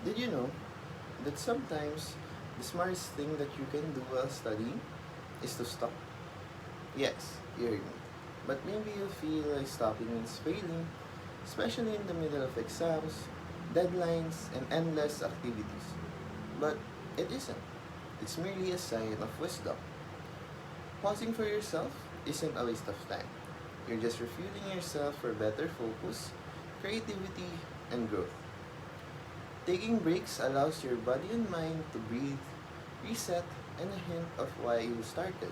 Did you know that sometimes the smartest thing that you can do while studying is to stop? Yes, you heard me. But maybe you feel like stopping means failing, especially in the middle of exams, deadlines, and endless activities. But it isn't. It's merely a sign of wisdom. Pausing for yourself isn't a waste of time. You're just refueling yourself for better focus, creativity, and growth. Taking breaks allows your body and mind to breathe, reset, and a hint of why you started.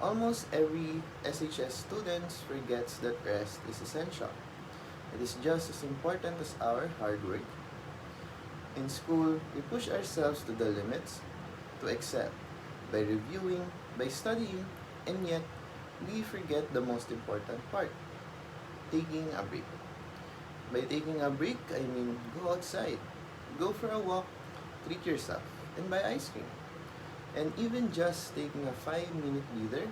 Almost every SHS student forgets that rest is essential. It is just as important as our hard work. In school, we push ourselves to the limits to excel by reviewing, by studying, and yet we forget the most important part, taking a break. By taking a break, I mean go outside, go for a walk, treat yourself, and buy ice cream. And even just taking a 5-minute breather,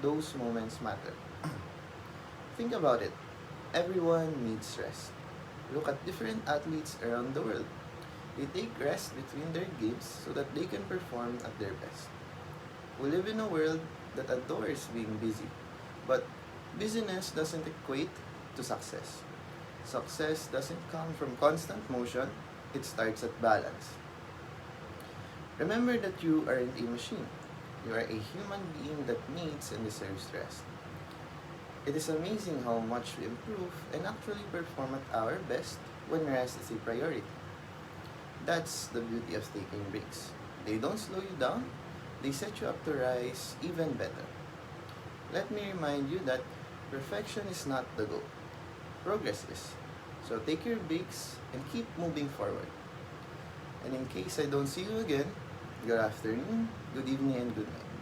those moments matter. Think about it. Everyone needs rest. Look at different athletes around the world. They take rest between their games so that they can perform at their best. We live in a world that adores being busy, but busyness doesn't equate to success. Success doesn't come from constant motion, it starts at balance. Remember that you aren't a machine. You are a human being that needs and deserves rest. It is amazing how much we improve and actually perform at our best when rest is a priority. That's the beauty of taking breaks. They don't slow you down, they set you up to rise even better. Let me remind you that perfection is not the goal, progress is. So take your breaks and keep moving forward. And in case I don't see you again, good afternoon, good evening, and good night.